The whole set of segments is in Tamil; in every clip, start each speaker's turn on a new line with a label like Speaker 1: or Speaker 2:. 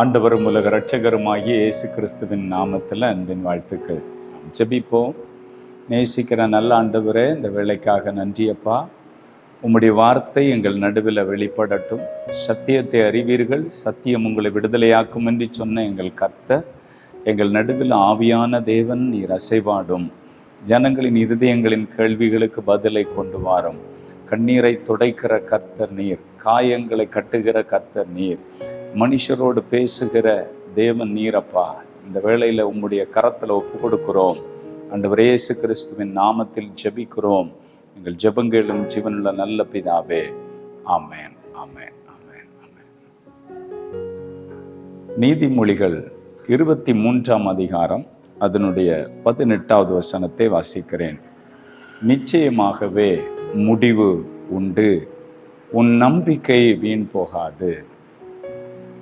Speaker 1: ஆண்டவரும் உலக இரட்சகருமாகிய இயேசு கிறிஸ்துவின் நாமத்தில் அன்பின் வாழ்த்துக்கள். ஜெபிப்போம். நேசிக்கிற நல்ல ஆண்டவரே, இந்த வேளைக்காக நன்றியப்பா. உம்முடைய வார்த்தை எங்கள் நடுவில் வெளிப்படட்டும். சத்தியத்தை அறிவீர்கள், சத்தியம் உங்களை விடுதலையாக்கும் என்று சொன்ன எங்கள் கர்த்தர், எங்கள் நடுவில் ஆவியான தேவன் நீர் அசைவாடும். ஜனங்களின் இருதயங்களின் கேள்விகளுக்கு பதிலை கொண்டு வாரும். கண்ணீரை துடைக்கிற கர்த்தர் நீர், காயங்களை கட்டுகிற கர்த்தர் நீர், மனுஷரோடு பேசுகிற தேவன் நீரப்பா. இந்த வேளையில் உம்முடைய கரத்தில் ஒப்பு கொடுக்கிறோம். ஆண்டவரே இயேசு கிறிஸ்துவின் நாமத்தில் ஜெபிக்கிறோம். எங்கள் ஜெபங்களும் ஜீவனுள்ள நல்ல பிதாவே. ஆமென், ஆமென், ஆமென், ஆமென். நீதிமொழிகள் 23ஆம் அதிகாரம் அதனுடைய 18வது வசனத்தை வாசிக்கிறேன். நிச்சயமாகவே முடிவு உண்டு, உன் நம்பிக்கை வீண் போகாது.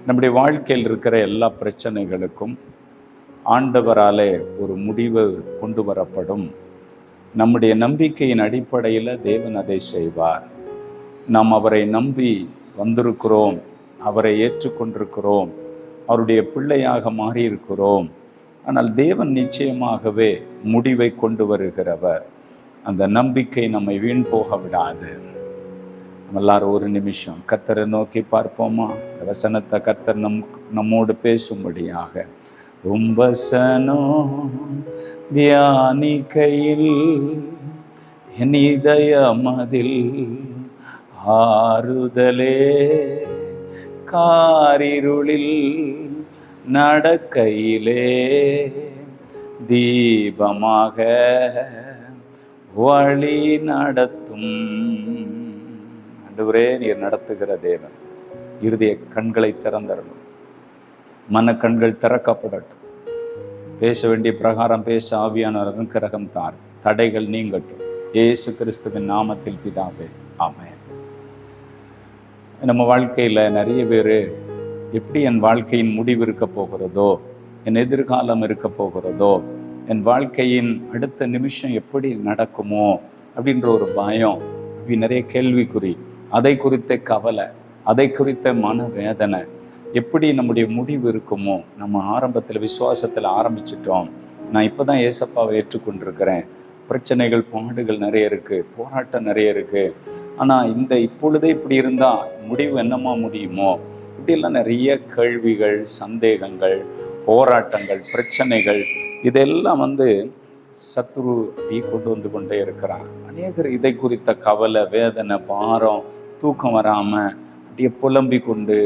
Speaker 1: நம்முடைய வாழ்க்கையில் இருக்கிற எல்லா பிரச்சனைகளுக்கும் ஆண்டவராலே ஒரு முடிவு கொண்டு வரப்படும். நம்முடைய நம்பிக்கையின் அடிப்படையில் தேவன் அதை செய்வார். நாம் அவரை நம்பி வந்திருக்கிறோம், அவரை ஏற்றுக்கொண்டிருக்கிறோம், அவருடைய பிள்ளையாக மாறியிருக்கிறோம். ஆனால் தேவன் நிச்சயமாகவே முடிவை கொண்டு வருகிறவர். அந்த நம்பிக்கை நம்மை வீண் போக விடாது. எல்லாரும் ஒரு நிமிஷம் கர்த்தரை நோக்கி பார்ப்போமா? வசனத்தை கர்த்தர் நம்மோடு பேசும்படியாக. வசனம் தியானிக்கையில் என் இதயமதில் ஆறுதலே, காரிருளில் நடக்கையிலே தீபமாக வழி நடத்தும். ஆண்டவரே, நீர் நடத்துகிற தேவன். இருதய கண்களை திறந்தரணும், மன கண்கள் திறக்கப்படட்டும். பேச வேண்டிய பிரகாரம் பேச ஆவியானவர் அனுக்கிரகம் தார். தடைகள் நீங்கட்டும். இயேசு கிறிஸ்துவின் நாமத்தில் பிதாவே, ஆமென். நம்ம வாழ்க்கையில் நிறைய பேர் எப்படி என் வாழ்க்கையின் முடிவு இருக்க போகிறதோ, என் எதிர்காலம் இருக்க போகிறதோ, என் வாழ்க்கையின் அடுத்த நிமிஷம் எப்படி நடக்குமோ அப்படின்ற ஒரு பயம், நிறைய கேள்விக்குறி, அதை குறித்த கவலை, அதை குறித்த மனவேதனை, எப்படி நம்முடைய முடிவு இருக்குமோ. நம்ம ஆரம்பத்தில் விசுவாசத்தில் ஆரம்பிச்சிட்டோம். நான் இப்போ தான் ஏசப்பாவை ஏற்றுக்கொண்டிருக்கிறேன். பிரச்சனைகள், பாடுகள் நிறைய இருக்குது, போராட்டம் நிறைய இருக்குது. ஆனால் இப்பொழுதே இப்படி இருந்தால் முடிவு என்னமா முடியுமோ? இப்படியெல்லாம் நிறைய கேள்விகள், சந்தேகங்கள், போராட்டங்கள், பிரச்சனைகள், இதெல்லாம் சத்துரு கொண்டு வந்து கொண்டே இருக்கிறான். அநேகர் இதை குறித்த கவலை, வேதனை, பாரம், தூக்கம் வராமல் அப்படியே புலம்பி கொண்டு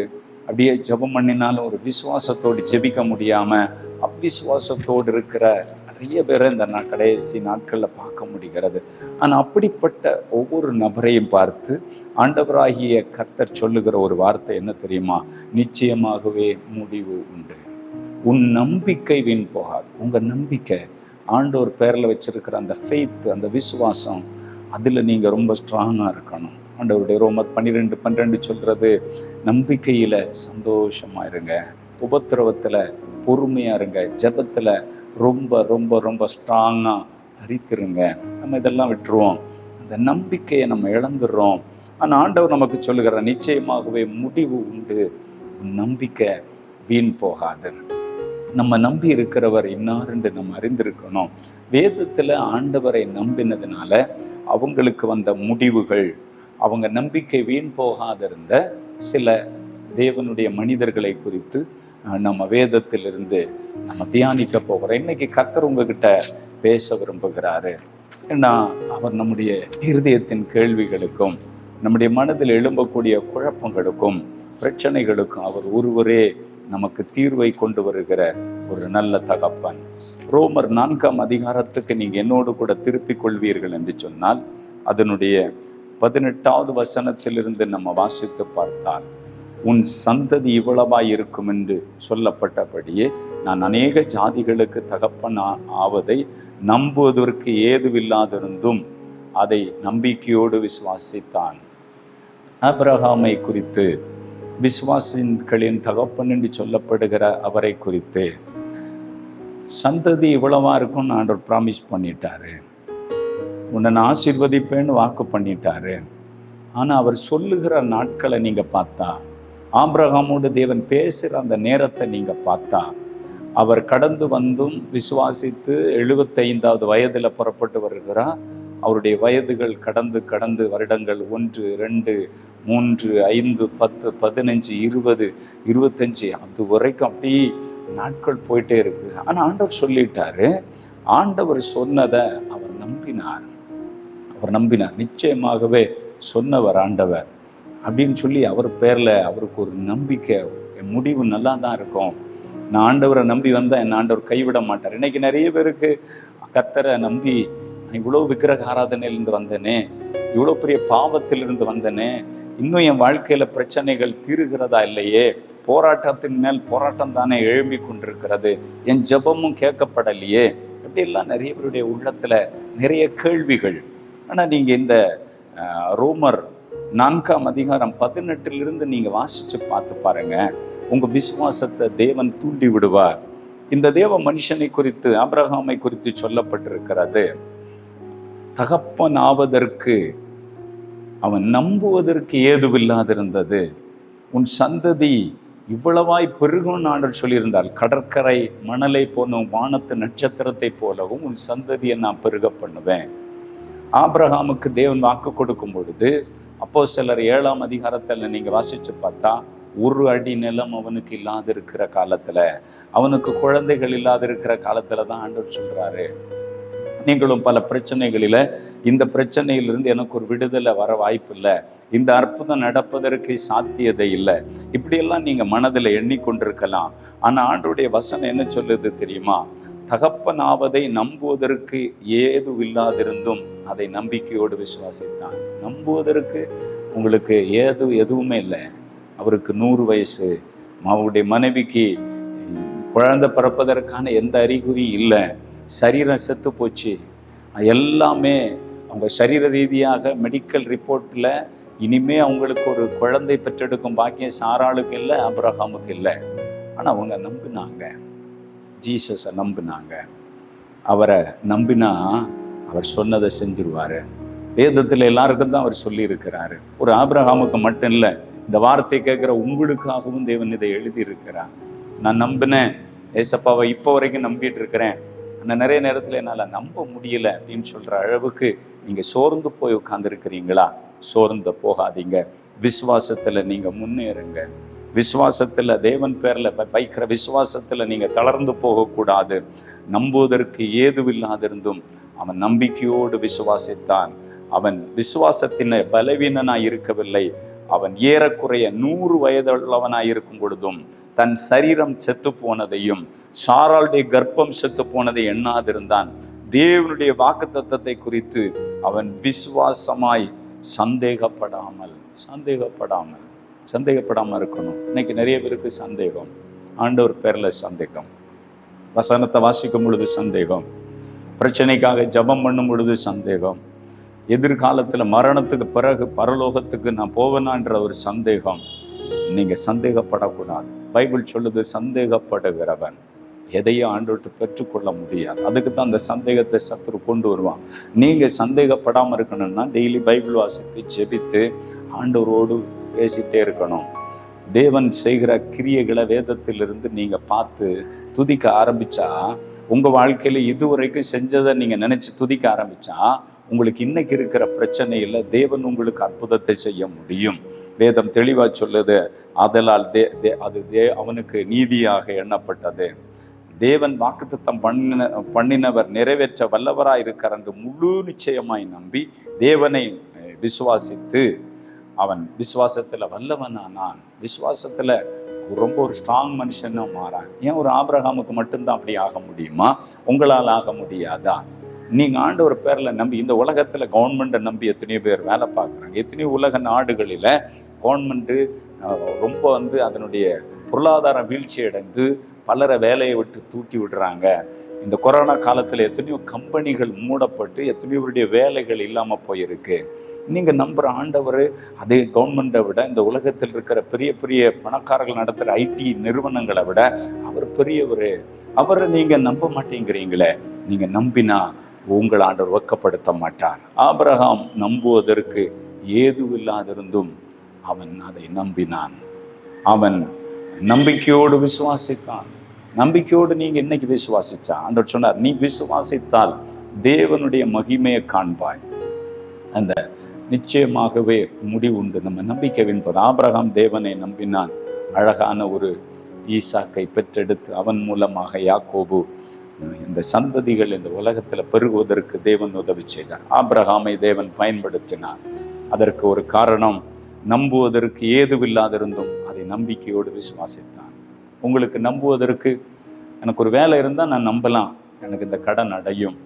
Speaker 1: அப்படியே ஜெபம் பண்ணினாலும் ஒரு விசுவாசத்தோடு ஜெபிக்க முடியாமல் அவ்விசுவாசத்தோடு இருக்கிற நிறைய பேரை இந்த கடைசி நாட்களில் பார்க்க முடிகிறது. ஆனால் அப்படிப்பட்ட ஒவ்வொரு நபரையும் பார்த்து ஆண்டவராகிய கர்த்தர் சொல்லுகிற ஒரு வார்த்தை என்ன தெரியுமா? நிச்சயமாகவே முடிவு உண்டு, உன் நம்பிக்கை வீண் போகாது. உங்கள் நம்பிக்கை, ஆண்டவர் பேரில் வச்சிருக்கிற அந்த ஃபெய்த், அந்த விசுவாசம், அதில் நீங்கள் ரொம்ப ஸ்ட்ராங்காக இருக்கணும். ஆண்டவருடைய ரோமர் 12:12 சொல்கிறது, நம்பிக்கையில் சந்தோஷமாக இருங்க, உபத்திரவத்தில் பொறுமையாக இருங்க, ஜெபத்தில் ரொம்ப ரொம்ப ரொம்ப ஸ்ட்ராங்காக தரித்திருங்க. நம்ம இதெல்லாம் விட்டுருவோம், அந்த நம்பிக்கையை நம்ம இழந்துடுறோம். ஆனால் ஆண்டவர் நமக்கு சொல்லுகிற நிச்சயமாகவே முடிவு உண்டு, நம்பிக்கை வீண் போகாது. நம்ம நம்பி இருக்கிறவர் இன்னாரென்று நம்ம அறிந்திருக்கணும். வேதத்தில் ஆண்டவரை நம்பினதுனால அவங்களுக்கு வந்த முடிவுகள், அவங்க நம்பிக்கை வீண் போகாதிருந்த சில தேவனுடைய மனிதர்களை குறித்து நம்ம வேதத்திலிருந்து நம்ம தியானிக்க போகிறோம். இன்னைக்கு கர்த்தர் உங்ககிட்ட பேச விரும்புகிறாரு. ஏன்னா அவர் நம்முடைய இருதயத்தின் கேள்விகளுக்கும், நம்முடைய மனதில் எழும்பக்கூடிய குழப்பங்களுக்கும், பிரச்சனைகளுக்கும் அவர் ஒருவரே நமக்கு தீர்வை கொண்டு வருகிற ஒரு நல்ல தகப்பன். ரோமர் 4ஆம் அதிகாரத்துக்கு நீங்கள் என்னோடு கூட திருப்பிக் கொள்வீர்கள் என்று சொன்னால், அதனுடைய 18வது வசனத்திலிருந்து நம்ம வாசித்து பார்த்தால், உன் சந்ததி இவ்வளவாய் இருக்கும் என்று சொல்லப்பட்டபடியே நான் அநேக ஜாதிகளுக்கு தகப்பன் ஆவதை நம்புவதற்கு ஏதுவில்லாதிருந்தும் அதை நம்பிக்கையோடு விசுவாசித்தான். ஆபிரகாமை குறித்து, விசுவாசிகளின் தகப்பன் என்று சொல்லப்படுகிற அவரை குறித்து, சந்ததி இவ்வளவா இருக்கும்னு ஆண்டவர் ப்ராமிஸ் பண்ணிட்டாரு, உன்னை நான் ஆசீர்வதிப்பேன்னு வாக்கு பண்ணிட்டாரு. ஆனால் அவர் சொல்லுகிற நாட்களை நீங்கள் பார்த்தா ஆபிரகாமோடு தேவன் பேசுகிற அந்த நேரத்தை நீங்கள் பார்த்தா, அவர் கடந்து வந்தும் விசுவாசித்து 75வது வயதில் புறப்பட்டு வருகிறார். அவருடைய வயதுகள் கடந்து கடந்து வருடங்கள் 1, 2, 3, 5, 10, 15, 20, 25 அது வரைக்கும் அப்படி நாட்கள் போயிட்டே இருக்கு. ஆனால் ஆண்டவர் சொல்லிட்டாரு. ஆண்டவர் சொன்னதை அவர் நம்பினார். நிச்சயமாகவே சொன்னவர் ஆண்டவர் அப்படின்னு சொல்லி அவர் பேரில் அவருக்கு ஒரு நம்பிக்கை, என் முடிவு நல்லா தான் இருக்கும், நான் ஆண்டவரை நம்பி வந்தேன், என் ஆண்டவர் கைவிட மாட்டார். இன்னைக்கு நிறைய பேருக்கு கர்த்தரை நம்பி இவ்வளோ விக்கிரக ஆராதனையிலிருந்து வந்தேனே, இவ்வளோ பெரிய பாவத்திலிருந்து வந்தேனே, இன்னும் என் வாழ்க்கையில் பிரச்சனைகள் தீருகிறதா இல்லையே, போராட்டத்தின் மேல் போராட்டம் தானே எழும்பி கொண்டிருக்கிறது, என் ஜெபமும் கேட்கப்படலையே, இப்படியெல்லாம் நிறைய பேருடைய உள்ளத்தில் நிறைய கேள்விகள். ஆனால் நீங்கள் இந்த ரோமர் 4ஆம் அதிகாரம் 18 நீங்கள் வாசித்து பார்த்து பாருங்க, உங்கள் விசுவாசத்தை தேவன் தூண்டி விடுவார். இந்த தேவ மனுஷனை குறித்து, ஆபிரகாமை குறித்து சொல்லப்பட்டிருக்கிறது, தகப்பன் ஆவதற்கு அவன் நம்புவதற்கு ஏதுவில்லாதிருந்தது, உன் சந்ததி இவ்வளவாய் பெருகும் ஆண்டவர் சொல்லியிருந்தால், கடற்கரை மணலை போலும் வானத்து நட்சத்திரத்தை போலவும் உன் சந்ததியை நான் பெருக பண்ணுவேன். ஆபிரகாமுக்கு தேவன் வாக்கு கொடுக்கும் பொழுது அப்போஸ்தலர் 7ஆம் அதிகாரத்தில் நீங்கள் வாசித்து பார்த்தா, 1 அடி நிலம் அவனுக்கு இல்லாத இருக்கிற காலத்தில், அவனுக்கு குழந்தைகள் இல்லாத இருக்கிற காலத்தில் தான் ஆண்டவர் சொல்கிறாரு, நீங்களும் பல பிரச்சனைகளில், இந்த பிரச்சனையிலிருந்து எனக்கு ஒரு விடுதலை வர வாய்ப்பு இல்லை, இந்த அற்புதம் நடப்பதற்கு சாத்தியதை இல்லை, இப்படியெல்லாம் நீங்கள் மனதில் எண்ணிக்கொண்டிருக்கலாம். ஆனால் ஆண்டவருடைய வசனம் என்ன சொல்லுது தெரியுமா? தகப்பன் ஆவதை நம்புவதற்கு ஏதுவில்லாதிருந்தும் அதை நம்பிக்கையோடு விசுவாசித்தான். நம்புவதற்கு உங்களுக்கு எதுவுமே இல்லை. அவருக்கு 100 வயசு, அவருடைய மனைவிக்கு குழந்தை பிறப்பதற்கான எந்த அறிகுறி இல்லை, சரீரம் செத்து போச்சு, எல்லாமே அவங்க சரீர ரீதியாக மெடிக்கல் ரிப்போர்ட்டில் இனிமே அவங்களுக்கு ஒரு குழந்தை பெற்றெடுக்கும் பாக்கியம் சாராளுக்கு இல்லை, ஆபிரகாமுக்கு இல்லை. ஆனால் அவங்க நம்பினாங்க, ஜீசஸை நம்பினாங்க. அவரை நம்பினா அவர் சொன்னதை செஞ்சிருவார். வேதத்தில் எல்லாருக்கும் தான் அவர் சொல்லியிருக்கிறாரு. ஒரு ஆபிரகாமுக்கு மட்டும் இல்லை, இந்த வார்த்தை கேட்குற உங்களுக்காகவும் தேவன் இதை எழுதியிருக்கிறார். நான் நம்பினேன் ஏசப்பாவை, இப்போ வரைக்கும் நம்பிட்டு இருக்கிறேன், ஆனால் நிறைய நேரத்தில் என்னால் நம்ப முடியல அப்படின்னு சொல்கிற அளவுக்கு நீங்கள் சோர்ந்து போய் உட்கார்ந்துருக்கிறீங்களா? சோர்ந்து போகாதீங்க. விசுவாசத்தில் நீங்கள் முன்னேறுங்க. விசுவாசத்தில், தேவன் பேரில் வைக்கிற விசுவாசத்தில் நீங்கள் தளர்ந்து போகக்கூடாது. நம்புவதற்கு ஏதுவில்லாதிருந்தும் அவன் நம்பிக்கையோடு விசுவாசித்தான். அவன் விசுவாசத்தின் பலவீனனாய் இருக்கவில்லை. அவன் ஏறக்குறைய 100 வயதுள்ளவனாய் இருக்கும் பொழுதும் தன் சரீரம் செத்து போனதையும் சாராளுடைய கர்ப்பம் செத்து போனதை எண்ணாதிருந்தான். தேவனுடைய வாக்குத்தத்தத்தை குறித்து அவன் விசுவாசமாய் சந்தேகப்படாமல் இருக்கணும். இன்னைக்கு நிறைய பேருக்கு சந்தேகம், ஆண்டவர் பேரில் சந்தேகம், வசனத்தை வாசிக்கும் பொழுது சந்தேகம், பிரச்சனைக்காக ஜபம் பண்ணும் பொழுது சந்தேகம், எதிர்காலத்தில் மரணத்துக்கு பிறகு பரலோகத்துக்கு நான் போவேனான்ற ஒரு சந்தேகம். நீங்கள் சந்தேகப்படக்கூடாது. பைபிள் சொல்லுது, சந்தேகப்படுகிறவன் எதையும் ஆண்டவர்கிட்ட பெற்றுக்கொள்ள முடியாது. அதுக்கு தான் அந்த சந்தேகத்தை சத்துரு கொண்டு வருவான். நீங்கள் சந்தேகப்படாமல் இருக்கணும்னா டெய்லி பைபிள் வாசித்து ஜெபித்து ஆண்டவரோடு பேசிகிட்டே இருக்கணும். தேவன் செய்கிற கிரியைகளை வேதத்திலிருந்து நீங்கள் பார்த்து துதிக்க ஆரம்பித்தா, உங்கள் வாழ்க்கையில் இதுவரைக்கும் செஞ்சதை நீங்கள் நினச்சி துதிக்க ஆரம்பித்தா, உங்களுக்கு இன்னைக்கு இருக்கிற பிரச்சனையில் தேவன் உங்களுக்கு அற்புதத்தை செய்ய முடியும். வேதம் தெளிவாக சொல்லுது, அதனால் அவனுக்கு நீதியாக எண்ணப்பட்டது. தேவன் வாக்குத்தத்தம் பண்ணினவர் நிறைவேற்ற வல்லவராய் இருக்கிறார் என்று முழு நிச்சயமாய் நம்பி தேவனை விசுவாசித்து அவன் விசுவாசத்தில் வல்லவனானான். விசுவாசத்தில் ரொம்ப ஒரு ஸ்ட்ராங் மனுஷனாக மாறான். ஏன் ஒரு ஆபிரகாமுக்கு மட்டும்தான் அப்படி ஆக முடியுமா? உங்களால் ஆக முடியாதா? நீங்கள் ஆண்டவர் பேரில் நம்பி, இந்த உலகத்தில் கவர்மெண்ட்டை நம்பி எத்தனையோ பேர் வேலை பார்க்குறாங்க. எத்தனையோ உலக நாடுகளில் கவர்மெண்ட்டு ரொம்ப அதனுடைய பொருளாதார வீழ்ச்சி அடைந்து பலரை வேலையை விட்டு தூக்கி விடுறாங்க. இந்த கொரோனா காலத்தில் எத்தனையோ கம்பெனிகள் மூடப்பட்டு எத்தனையோருடைய வேலைகள் இல்லாமல் போயிருக்கு. நீங்கள் நம்புகிற ஆண்டவர் அதே கவர்மெண்ட்டை விட, இந்த உலகத்தில் இருக்கிற பெரிய பெரிய பணக்காரர்கள் நடத்துகிற ஐடி நிறுவனங்களை விட அவர் பெரியவர். அவரை நீங்கள் நம்ப மாட்டேங்கிறீங்களே. நீங்கள் நம்பினா உங்கள் ஆண்டவர் வெட்கப்படுத்த மாட்டார். ஆபிரகாம் நம்புவதற்கு ஏதுவில்லாதிருந்தும் அவன் அதை நம்பினான். அவன் நம்பிக்கையோடு விசுவாசித்தான். நம்பிக்கையோடு நீங்க இன்னைக்கு விசுவாசிச்சா, ஆண்டவர் சொன்னார், நீ விசுவாசித்தால் தேவனுடைய மகிமையை காண்பாய். அந்த நிச்சயமாகவே முடிவு உண்டு. நம்ம நம்பிக்கை என்பது, ஆபிரகாம் தேவனை நம்பினான், அழகான ஒரு ஈசாக்கை பெற்றெடுத்து அவன் மூலமாக யாக்கோபு இந்த சந்ததிகள் இந்த உலகத்தில் பெருகுவதற்கு தேவன் உதவி செய்தார். ஆபிரகாமை தேவன் பயன்படுத்தினார். அதற்கு ஒரு காரணம், நம்புவதற்கு ஏதுவில்லாதிருந்தும் அதை நம்பிக்கையோடு விசுவாசித்தான். உங்களுக்கு நம்புவதற்கு, எனக்கு ஒரு வேலை இருந்தால் நான் நம்பலாம், எனக்கு இந்த கடன் அடையும்,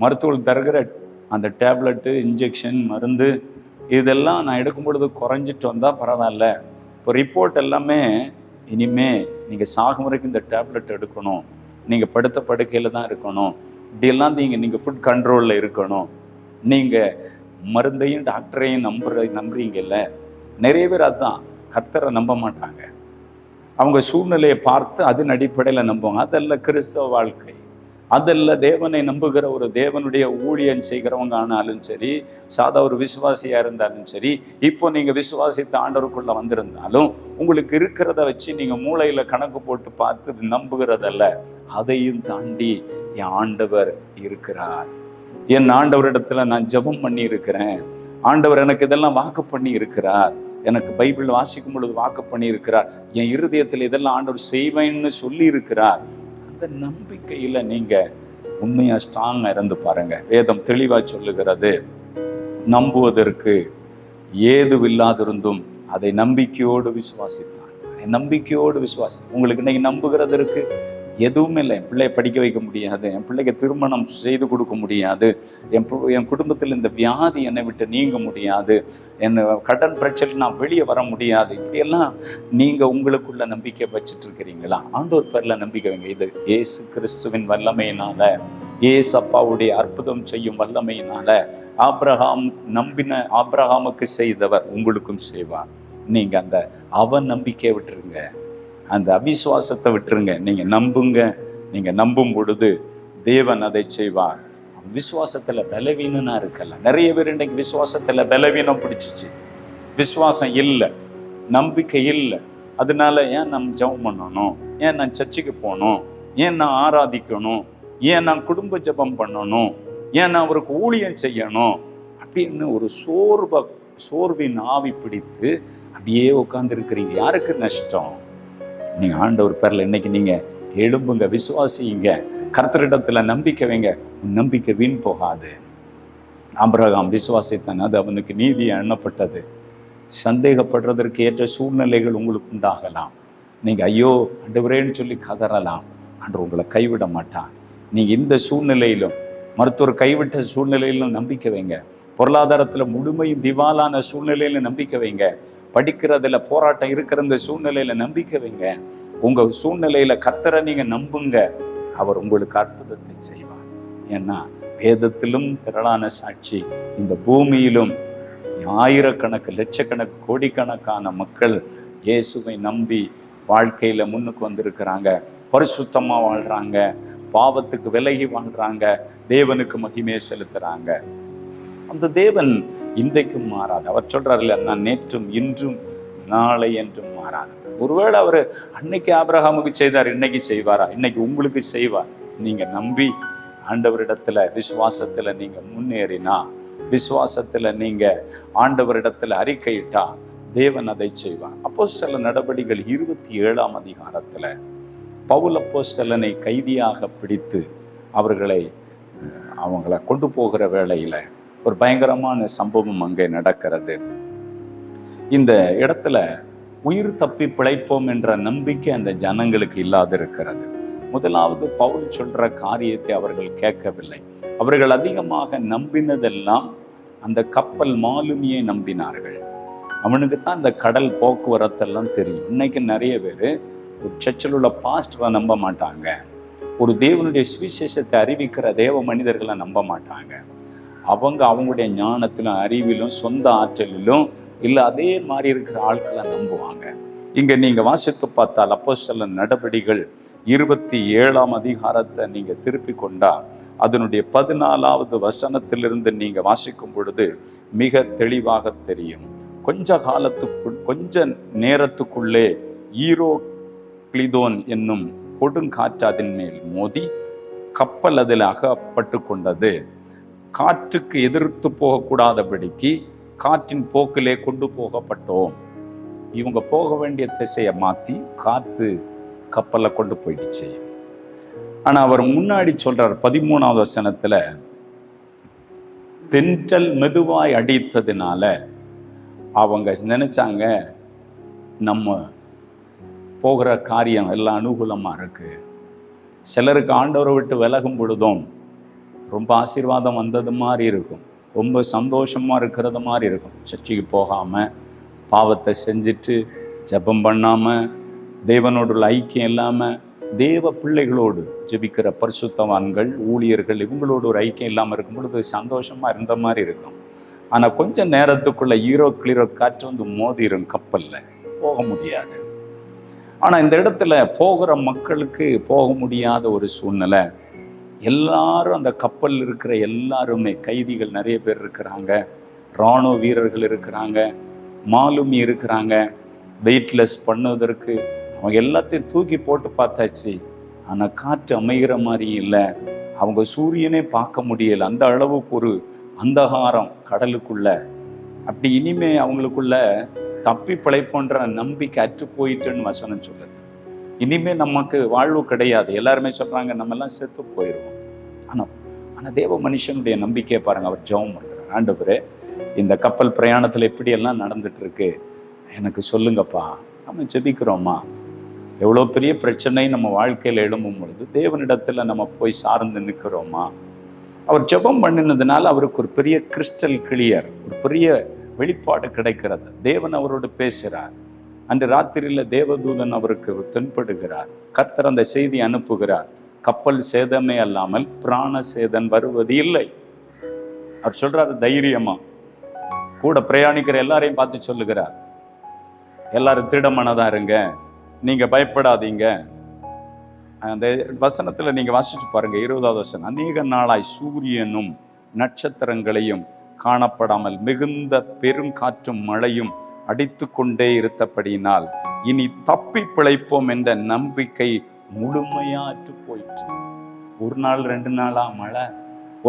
Speaker 1: மருத்துவர்கள் தருகிற அந்த டேப்லெட்டு, இன்ஜெக்ஷன், மருந்து இதெல்லாம் நான் எடுக்கும் பொழுது குறைஞ்சிட்டு வந்தால் பரவாயில்ல. இப்போ ரிப்போர்ட் எல்லாமே இனிமே நீங்கள் சாகும் வரைக்கும் இந்த டேப்லெட் எடுக்கணும், நீங்கள் படுத்த படுக்கையில் தான் இருக்கணும், இப்படியெல்லாம் நீங்கள் ஃபுட் கண்ட்ரோலில் இருக்கணும், நீங்கள் மருந்தையும் டாக்டரையும் நம்புறீங்கல்ல. நிறைய பேர் அதுதான், கர்த்தரை நம்ப மாட்டாங்க. அவங்க சூழ்நிலையை பார்த்து அதன் அடிப்படையில் நம்புவாங்க. அதல்ல கிறிஸ்தவ வாழ்க்கை, அதல்ல தேவனை நம்புகிற ஒரு தேவனுடைய ஊழியன் செய்கிறவங்க ஆனாலும் சரி, சாதா ஒரு விசுவாசியாக இருந்தாலும் சரி, இப்போ நீங்கள் விசுவாசித்த ஆண்டவருக்குள்ளே வந்திருந்தாலும் உங்களுக்கு இருக்கிறத வச்சு நீங்கள் மூளையில் கணக்கு போட்டு பார்த்து நம்புகிறதல்ல. அதையும் தாண்டி என் ஆண்டவர் இருக்கிறார், என் ஆண்டவரிடத்துல நான் ஜெபம் பண்ணி இருக்கிறேன், ஆண்டவர் எனக்கு இதெல்லாம் வாக்கு பண்ணி இருக்கிறார், எனக்கு பைபிள் வாசிக்கும் பொழுது வாக்கு பண்ணி இருக்கிறார், என் இருதயத்தில் இதெல்லாம் ஆண்டவர் செய்வேன்னு சொல்லி இருக்கிறார். அந்த நம்பிக்கையில் நீங்கள் உண்மையாக ஸ்ட்ராங்காக இருந்து பாருங்க. வேதம் தெளிவாக சொல்லுகிறது, நம்புவதற்கு ஏதுவில்லாதிருந்தும் அதை நம்பிக்கையோடு விசுவாசித்தான். அதை நம்பிக்கையோடு உங்களுக்கு இன்னைக்கு நம்புகிறதற்கு எதுவுமே இல்லை. என் பிள்ளையை படிக்க வைக்க முடியாது, என் பிள்ளைக்கு திருமணம் செய்து கொடுக்க முடியாது, என் குடும்பத்தில் இந்த வியாதி என்னை விட்டு நீங்க முடியாது, என் கடன் பிரச்சனை நான் வெளியே வர முடியாது, இப்படியெல்லாம் நீங்கள் உங்களுக்குள்ள நம்பிக்கை வச்சுட்டு இருக்கிறீங்களா? ஆண்டவர் பேரில் நம்பிக்கை வைங்க. இது இயேசு கிறிஸ்துவின் வல்லமையினால, இயேசு அப்பாவுடைய அற்புதம் செய்யும் வல்லமையினால, ஆபிரகாம் நம்பின ஆபிரகாமுக்கு செய்தவர் உங்களுக்கும் செய்வார். நீங்கள் அந்த அவன் நம்பிக்கையை விட்டுருங்க, அந்த அவிசுவாசத்தை விட்டுருங்க. நீங்கள் நம்புங்க. நீங்கள் நம்பும் பொழுது தேவன் அதை செய்வார். விசுவாசத்தில் பலவீனனா இருக்கல. நிறைய பேர் இன்றைக்கு விசுவாசத்தில் பலவீனம் பிடிச்சிச்சு, விசுவாசம் இல்லை, நம்பிக்கை இல்லை. அதனால ஏன் நம்ம ஜெபம் பண்ணணும், ஏன் நான் சர்ச்சுக்கு போகணும், ஏன் நான் ஆராதிக்கணும், ஏன் நான் குடும்ப ஜெபம் பண்ணணும், ஏன் நான் அவருக்கு ஊழியம் செய்யணும் அப்படின்னு ஒரு சோர்வின் ஆவி பிடித்து அப்படியே உட்கார்ந்து இருக்கிறீங்க. யாருக்கு நஷ்டம்? நீங்கள் ஆண்டவர் பேரில் இன்னைக்கு நீங்கள் எழும்புங்க, விசுவாசிங்க, கர்த்தரிடத்தில் நம்பிக்கை வைங்க. நம்பிக்கை வீண் போகாது. ஆபிரகாம் விசுவாசித்தான், அது அவனுக்கு நீதி எண்ணப்பட்டது. சந்தேகப்படுறதற்கு ஏற்ற சூழ்நிலைகள் உங்களுக்கு உண்டாகலாம். நீங்கள் ஐயோ ஆண்டவரேன்னு சொல்லி கதறலாம், ஆண்டவர் உங்களை கைவிட மாட்டான். நீங்கள் இந்த சூழ்நிலையிலும், மருத்துவர் கைவிட்ட சூழ்நிலையிலும் நம்பிக்கை வைங்க. பொருளாதாரத்தில் முழுமையும் திவாலான சூழ்நிலையிலும் நம்பிக்கை வைங்க. படிக்கிறதுல போராட்டம் இருக்கிற இந்த சூழ்நிலையில நம்பிக்கை வைங்க. உங்க சூழ்நிலையில கர்த்தரை நீங்க நம்புங்க, அவர் உங்களுக்கு அற்புதத்தை செய்வார். ஏன்னா வேதத்திலும் திரளான சாட்சி, இந்த பூமியிலும் ஆயிரக்கணக்கு, லட்சக்கணக்கு, கோடிக்கணக்கான மக்கள் இயேசுவை நம்பி வாழ்க்கையில முன்னுக்கு வந்திருக்கிறாங்க, பரிசுத்தமா வாழ்றாங்க, பாவத்துக்கு விலகி வாழ்றாங்க, தேவனுக்கு மகிமையை செலுத்துறாங்க. அந்த தேவன் இன்றைக்கும் மாறாது. அவர் சொல்றாருல்ல, நான் நேற்றும் இன்றும் நாளை என்றும் மாறாது. ஒருவேளை அவர் அன்னைக்கு ஆபிரகாமுக்கு செய்தார், இன்னைக்கு செய்வாரா? இன்னைக்கு உங்களுக்கு செய்வார். நீங்க நம்பி ஆண்டவரிடத்துல விசுவாசத்துல நீங்க முன்னேறினா, விசுவாசத்துல நீங்க ஆண்டவரிடத்துல அறிக்கையிட்டா தேவன் அதை செய்வார். அப்போஸ்தலர் நடபடிகள் 27ஆம் அதிகாரத்துல பவுல் அப்போஸ்தலனை கைதியாக பிடித்து அவங்கள கொண்டு போகிற வேளையில ஒரு பயங்கரமான சம்பவம் அங்கே நடக்கிறது. இந்த இடத்துல உயிர் தப்பி பிழைப்போம் என்ற நம்பிக்கை அந்த ஜனங்களுக்கு இல்லாது இருக்கிறது. முதலாவது பவுல் சொல்ற காரியத்தை அவர்கள் கேட்கவில்லை. அவர்கள் அதிகமாக நம்பினதெல்லாம் அந்த கப்பல் மாலுமியை நம்பினார்கள். அவனுக்கு தான் இந்த கடல் போக்குவரத்தெல்லாம் தெரியும். இன்னைக்கு நிறைய பேர் ஒரு சர்ச்சில் உள்ள பாஸ்டரை நம்ப மாட்டாங்க, ஒரு தேவனுடைய சுவிசேஷத்தை அறிவிக்கிற தேவ மனிதர்களை நம்ப மாட்டாங்க. அவங்களுடைய ஞானத்திலும் அறிவிலும் சொந்த ஆற்றலிலும் இல்லை அதே மாதிரி இருக்கிற ஆட்களை நம்புவாங்க. இங்கே நீங்கள் வாசித்து பார்த்தால் அப்போஸ்தலர் நடபடிகள் 27ஆம் அதிகாரத்தை நீங்கள் திருப்பி கொண்டா அதனுடைய 14வது வசனத்திலிருந்து நீங்கள் வாசிக்கும் பொழுது மிக தெளிவாக தெரியும். கொஞ்ச நேரத்துக்குள்ளே ஈரோக்ளிதோன் என்னும் கொடுங்காற்று அதன் மேல் மோதி கப்பல் அதில் அகப்பட்டு கொண்டது. காற்றுக்கு எதிர்த்து போகக்கூடாதபடிக்கு காற்றின் போக்கிலே கொண்டு போகப்பட்டோம். இவங்க போக வேண்டிய திசையை மாற்றி காற்று கப்பலை கொண்டு போயிடுச்சு. ஆனால் அவர் முன்னாடி சொல்றார் 13வது வசனத்துல, தென்றல் மெதுவாய் அடித்ததுனால அவங்க நினைச்சாங்க நம்ம போகிற காரியம் எல்லாம் அனுகூலமாக இருக்கு. சிலருக்கு ஆண்டவரை விட்டு விலகும் பொழுதும் ரொம்ப ஆசீர்வாதம் வந்தது மாதிரி இருக்கும், ரொம்ப சந்தோஷமாக இருக்கிறது மாதிரி இருக்கும். சர்ச்சைக்கு போகாமல் பாவத்தை செஞ்சுட்டு ஜெபம் பண்ணாமல் தேவனோட ஐக்கியம் இல்லாமல் தேவ பிள்ளைகளோடு ஜெபிக்கிற பரிசுத்தவான்கள் ஊழியர்கள் இவங்களோட ஒரு ஐக்கியம் இல்லாமல் இருக்கும் பொழுது சந்தோஷமாக இருந்த மாதிரி இருக்கும். ஆனால் கொஞ்சம் நேரத்துக்குள்ள ஈரோக்ளிரோ காற்று வந்து மோதிரும், கப்பலில் போக முடியாது. ஆனால் இந்த இடத்துல போகிற மக்களுக்கு போக முடியாத ஒரு சூழ்நிலை. எல்லாரும் அந்த கப்பலில் இருக்கிற எல்லாருமே கைதிகள் நிறைய பேர் இருக்கிறாங்க, இராணுவ வீரர்கள் இருக்கிறாங்க, மாலுமி இருக்கிறாங்க. வெயிட்லெஸ் பண்ணுவதற்கு அவங்க எல்லாத்தையும் தூக்கி போட்டு பார்த்தாச்சு. ஆனால் காற்று அமைகிற மாதிரி இல்லை. அவங்க சூரியனே பார்க்க முடியலை, அந்த அளவுக்கு ஒரு அந்தகாரம் கடலுக்குள்ள. அப்படி இனிமே அவங்களுக்குள்ள தப்பி பிழைப்போன்ற நம்பிக்கை அற்று போயிட்டுன்னு வசனம் சொல்லுது. இனிமே நமக்கு வாழ்வு கிடையாது. எல்லாருமே சொல்றாங்க நம்ம எல்லாம் செத்து போயிடுவோம். ஆனால் தேவ மனுஷனுடைய நம்பிக்கையை பாருங்க. அவர் ஜெபம் பண்றார், ஆண்டவரே இந்த கப்பல் பிரயாணத்தில் எப்படியெல்லாம் நடந்துட்டு இருக்கு எனக்கு சொல்லுங்கப்பா. நம்ம ஜெபிக்கிறோமா? எவ்வளோ பெரிய பிரச்சனை நம்ம வாழ்க்கையில் எழும்பும் பொழுது தேவனிடத்தில் நம்ம போய் சார்ந்து நிற்கிறோமா? அவர் ஜெபம் பண்ணினதுனால அவருக்கு ஒரு பெரிய கிறிஸ்டல் கிளியர், ஒரு பெரிய வெளிப்பாடு கிடைக்கிறது. தேவன் அவரோடு பேசுகிறார். அன்று ராத்திரியில் தேவதூதன் அவருக்கு தென்படுகிறார். கர்த்தர் அந்த செய்தி அனுப்புகிறார். கப்பல் சேதமே அல்லாமல் பிராண சேதம் வருவது இல்லை. அவர் சொல்றாரு தைரியமா. கூட பிரயாணிக்கிற எல்லாரையும் பார்த்து சொல்லுகிறார், எல்லாரும் திடமனதா இருங்க, நீங்க பயப்படாதீங்க. அந்த வசனத்துல நீங்க வாசிச்சு பாருங்க, 20வது வசனம். அநேக நாளாய் சூரியனும் நட்சத்திரங்களையும் காணப்படாமல் மிகுந்த பெருங்காற்றும் மழையும் அடித்து கொண்டே இருந்தபடியினால் இனி தப்பி பிழைப்போம் என்ற நம்பிக்கை முழுமையாற்று போயிற்று. ஒரு நாள் 2 நாளா மழை,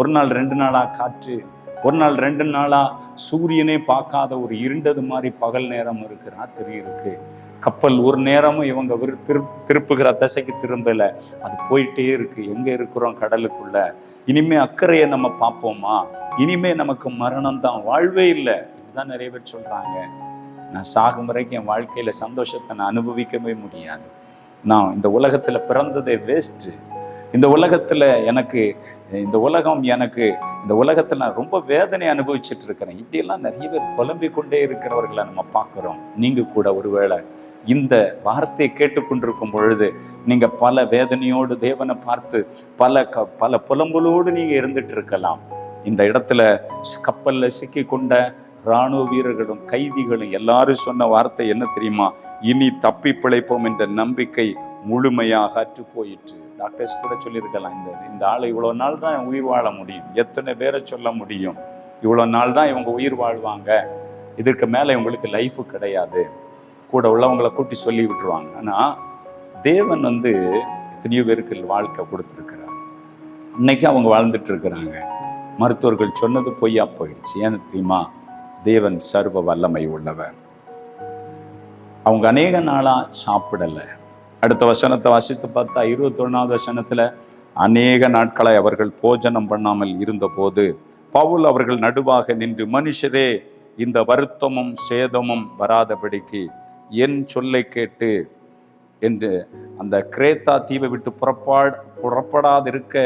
Speaker 1: ஒரு நாள் 2 நாளா காற்று, ஒரு நாள் 2 நாளா சூரியனே பார்க்காத ஒரு இருண்டது மாதிரி பகல் நேரம் இருக்கு, ராத்திரி இருக்கு. கப்பல் ஒரு நேரமும் இவங்க திருப்புகிற திசைக்கு திரும்பல, அது போயிட்டே இருக்கு. எங்க இருக்கிறோம்? கடலுக்குள்ள. இனிமே அக்கறையை நம்ம பார்ப்போமா? இனிமே நமக்கு மரணம் தான், வாழ்வே இல்லை. இதுதான் நிறைய பேர் சொல்றாங்க. நான் சாகும் வரைக்கும் என் வாழ்க்கையில சந்தோஷத்தை நான் அனுபவிக்கவே முடியாது, நான் இந்த உலகத்துல பிறந்ததே வேஸ்ட், இந்த உலகத்துல இந்த உலகத்துல நான் ரொம்ப வேதனை அனுபவிச்சுட்டு இருக்கிறேன். இப்படியெல்லாம் நிறைய பேர் புலம்பிக் கொண்டே இருக்கிறவர்களை நம்ம பார்க்கிறோம். நீங்க கூட ஒருவேளை இந்த வார்த்தையை கேட்டுக்கொண்டிருக்கும் பொழுது நீங்க பல வேதனையோடு தேவனை பார்த்து பல புலம்பலோடு நீங்க இருந்துட்டு இருக்கலாம். இந்த இடத்துல கப்பல்ல சிக்கி கொண்ட இராணுவ வீரர்களும் கைதிகளும் எல்லாரும் சொன்ன வார்த்தை என்ன தெரியுமா? இனி தப்பி பிழைப்போம் என்ற நம்பிக்கை முழுமையாக அற்று போயிற்று. டாக்டர்ஸ் கூட சொல்லியிருக்கலாம், இந்த ஆளை இவ்வளோ நாள் தான் உயிர் வாழ முடியும், எத்தனை பேரை சொல்ல முடியும், இவ்வளோ நாள் தான் இவங்க உயிர் வாழ்வாங்க, இதற்கு மேலே இவங்களுக்கு லைஃபு கிடையாது, கூட உள்ளவங்களை கூட்டி சொல்லி விட்டுருவாங்க. ஆனால் தேவன் எத்தனையோ பேருக்கு வாழ்க்கை கொடுத்துருக்கிறார். இன்னைக்கு அவங்க வாழ்ந்துட்டு இருக்கிறாங்க. மருத்துவர்கள் சொன்னது பொய்யா போயிடுச்சு. ஏன்னு தெரியுமா? தேவன் சர்வ வல்லமை உள்ளவர். அவங்க அநேக நாளா சாப்பிடலை. அடுத்த வசனத்தை வாசித்து பார்த்தா 21வது வசனத்துல, அநேக நாட்களாய் அவர்கள் போஜனம் பண்ணாமல் இருந்தபோது பவுல் அவர்கள் நடுவாக நின்று, மனுஷரே, இந்த வருத்தமும் சேதமும் வராதபடிக்கு என் சொல்லை கேட்டு என்று அந்த கிரேத்தா தீவை விட்டு புறப்படாதிருக்க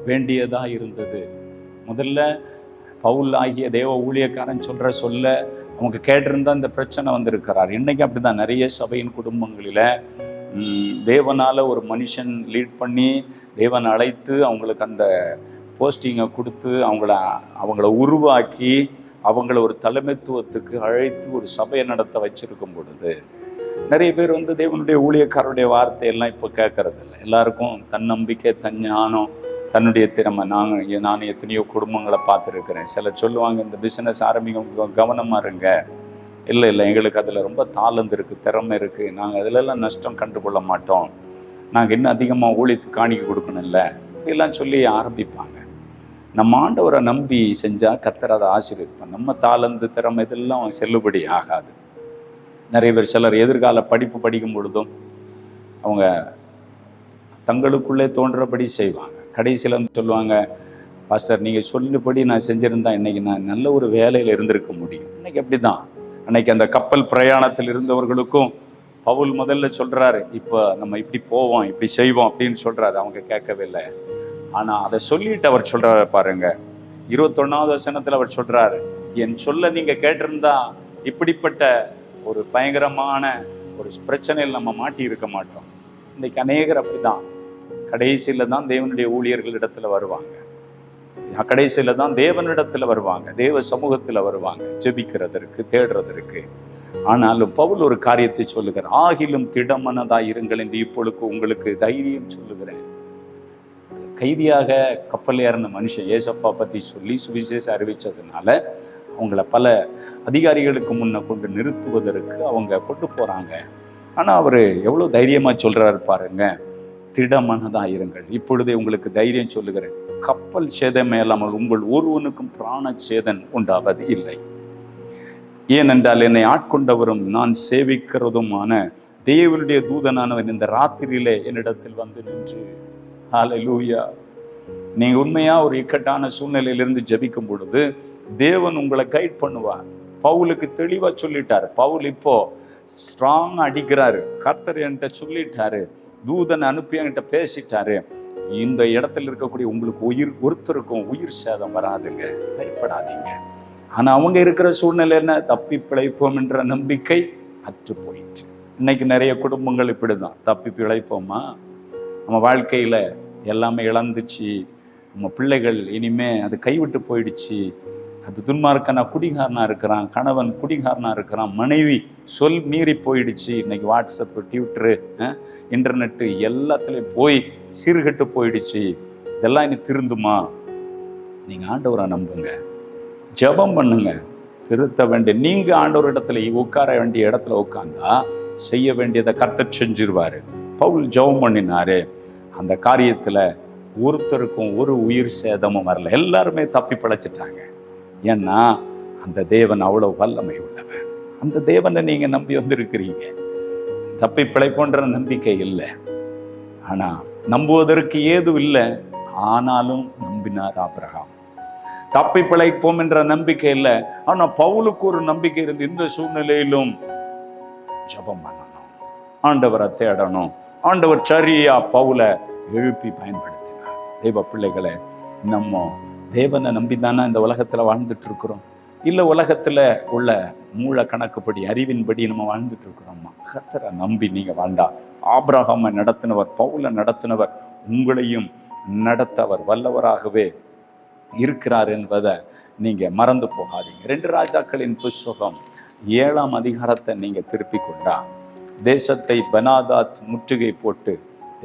Speaker 1: வேண்டியதா இருந்தது. முதல்ல பவுல் ஆகிய தேவ ஊழியக்காரன் சொல்ல அவங்க கேட்டிருந்தா இந்த பிரச்சனை வந்திருக்கிறார். இன்னைக்கு அப்படிதான் நிறைய சபையின் குடும்பங்களில் தேவனால ஒரு மனுஷன் லீட் பண்ணி தேவன் அழைத்து அவங்களுக்கு அந்த போஸ்டிங்கை கொடுத்து அவங்கள உருவாக்கி அவங்கள ஒரு தலைமைத்துவத்துக்கு அழைத்து ஒரு சபையை நடத்த வச்சிருக்கும் பொழுது நிறைய பேர் தேவனுடைய ஊழியக்காரருடைய வார்த்தையெல்லாம் இப்போ கேட்கறது இல்லை. எல்லாருக்கும் தன்னம்பிக்கை, தஞ்ஞானம், தன்னுடைய திறமை. நான் எத்தனையோ குடும்பங்களை பார்த்துருக்கிறேன். சிலர் சொல்லுவாங்க, இந்த பிஸ்னஸ் ஆரம்பிக்க கவனமாக இருங்க, இல்லை இல்லை, எங்களுக்கு அதில் ரொம்ப தாளந்து இருக்குது, திறமை இருக்குது, நாங்கள் அதிலெல்லாம் நஷ்டம் கண்டுகொள்ள மாட்டோம், நாங்கள் இன்னும் அதிகமாக ஊழியத்து காணிக்க கொடுக்கணும்ல, இப்படிலாம் சொல்லி ஆரம்பிப்பாங்க. நம்ம ஆண்டவரை நம்பி செஞ்சால் கர்த்தர் அதை ஆசீர்வதிப்பார். நம்ம தாளந்து திறமை இதெல்லாம் செல்லுபடி ஆகாது. நிறைய பேர் சிலர் எதிர்கால படிப்பு படிக்கும் பொழுதும் அவங்க தங்களுக்குள்ளே தோன்றபடி செய்வாங்க. கடைசியில் சொல்லுவாங்க, பாஸ்டர் நீங்கள் சொல்லிபடி நான் செஞ்சுருந்தா இன்றைக்கி நான் நல்ல ஒரு வேலையில் இருந்திருக்க முடியும். இன்றைக்கி அப்படி தான். அன்னைக்கு அந்த கப்பல் பிரயாணத்தில் இருந்தவர்களுக்கும் பவுல் முதல்ல சொல்கிறாரு, இப்போ நம்ம இப்படி போவோம், இப்படி செய்வோம் அப்படின்னு சொல்கிறாரு. அவங்க கேட்கவே இல்லை. ஆனால் அதை சொல்லிட்டு அவர் சொல்கிறாரு பாருங்க, 21வது வசனத்தில் அவர் சொல்கிறாரு, என் சொல்ல நீங்கள் கேட்டிருந்தா இப்படிப்பட்ட ஒரு பயங்கரமான ஒரு பிரச்சனையில் நம்ம மாட்டி இருக்க மாட்டோம். இன்றைக்கி அநேகர் அப்படி தான் கடைசியில் தான் தேவனுடைய ஊழியர்கள் இடத்துல வருவாங்க, கடைசியில் தான் தேவனிடத்தில் வருவாங்க, தேவ சமூகத்தில் வருவாங்க ஜெபிக்கிறதற்கு, தேடுறதற்கு. ஆனாலும் பவுல் ஒரு காரியத்தை சொல்லுகிறார், ஆகிலும் திடமனதாய் இருங்கள் என்று இப்பொழுது உங்களுக்கு தைரியம் சொல்லுகிறேன். கைதியாக கப்பல் ஏறின மனுஷன் ஏசப்பா பற்றி சொல்லி சுவிசேஷம் அறிவித்ததுனால அவங்கள பல அதிகாரிகளுக்கு முன்ன கொண்டு நிறுத்துவதற்கு அவங்க கொண்டு போகிறாங்க. ஆனால் அவர் எவ்வளோ தைரியமாக சொல்கிறாரு பாருங்க, திடமனதாக இருங்கள், இப்பொழுதே உங்களுக்கு தைரியம் சொல்லுகிறேன், கப்பல் சேதமே இல்லாமல் உங்கள் ஒருவனுக்கும் பிராண சேதம் உண்டாவது இல்லை. ஏனென்றால் என்னை ஆட்கொண்டவரும் நான் சேவிக்கிறதுமான தேவனுடைய தூதனானவன் இந்த ராத்திரியிலே என்னிடத்தில் வந்து நின்று. ஹல்லேலூயா. நீங்க உண்மையா ஒரு இக்கட்டான சூழ்நிலையிலிருந்து ஜெபிக்கும் பொழுது தேவன் உங்களை கைட் பண்ணுவார். பவுலுக்கு தெளிவா சொல்லிட்டாரு. பவுல் இப்போ ஸ்ட்ராங்கா அடிக்கிறாரு. கர்த்தர் என்கிட்ட சொல்லிட்டாரு, தூதன் அனுப்பி என்கிட்ட பேசிட்டாரு, இந்த இடத்துல இருக்கக்கூடிய உங்களுக்கு ஒருத்தருக்கும் உயிர் சேதம் வராதுங்க, பயப்படாதீங்க. ஆனா அவங்க இருக்கிற சூழ்நிலை என்ன, தப்பி பிழைப்போம் என்ற நம்பிக்கை அற்று போயிட்டு. இன்னைக்கு நிறைய குடும்பங்கள் இப்படிதான், தப்பி பிழைப்போமா, நம்ம வாழ்க்கையில எல்லாமே இழந்துச்சு, நம்ம பிள்ளைகள் இனிமே அது கைவிட்டு போயிடுச்சு, அது துன்மார்க்கனா குடிகாரனா இருக்கிறான், கணவன் குடிகாரனா இருக்கிறான், மனைவி சொல் மீறி போயிடுச்சு. இன்னைக்கு வாட்ஸ்அப்பு, ட்விட்டரு, இன்டர்நெட்டு எல்லாத்துலேயும் போய் சீர்கெட்டு போயிடுச்சு. இதெல்லாம் இனி திருந்துமா? நீங்க ஆண்டவரை நம்புங்க, ஜெபம் பண்ணுங்க, திருத்த வேண்டிய நீங்க ஆண்டவர் இடத்துல உட்கார வேண்டிய இடத்துல உட்கார்ந்தா செய்ய வேண்டியதை கர்த்தர் செஞ்சிருவாரு. பவுல் ஜெபம் பண்ணினாரு, அந்த காரியத்துல ஒருத்தருக்கும் ஒரு உயிர் சேதமும் வரல, எல்லாருமே தப்பி பிழைச்சிட்டாங்க. ஏன்னா அந்த தேவன் அவ்வளவு வல்லமை உள்ளவர். அந்த தேவனை நீங்க நம்பி வந்திருக்கிறீங்க. தப்பி பிழைப்போன்ற நம்பிக்கை இல்லை, ஆனா நம்புவதற்கு ஏதும் இல்லை, ஆனாலும் நம்பினார் ஆபிரகாம். தப்பி பிழைப்போம் என்ற நம்பிக்கை இல்லை, ஆனா பவுலுக்கு ஒரு நம்பிக்கை இருந்து இந்த சூழ்நிலையிலும் ஜெபம் பண்ணணும், ஆண்டவரை தேடணும். ஆண்டவர் சரியா பவுலை எழுப்பி பயன்படுத்தினார். தெய்வ பிள்ளைகளை, நம்ம தேவனை நம்பிதானே இந்த உலகத்துல வாழ்ந்துட்டு இருக்கிறோம், இல்லை உலகத்துல உள்ள மூல கணக்குப்படி அறிவின்படி நம்ம வாழ்ந்துட்டு இருக்கிறோம்மா? கர்த்தரை நம்பி நீங்க வாழ்ந்தா, ஆபிரகாமை நடத்தினவர், பவுலை நடத்தினவர், உங்களையும் நடத்தவர் வல்லவராகவே இருக்கிறார் என்பதை நீங்க மறந்து போகாதீங்க. 2 ராஜாக்களின் புஸ்தகம் 7ஆம் அதிகாரத்தை நீங்க திருப்பி கொண்டா, தேசத்தை பெனாதாத் முற்றுகை போட்டு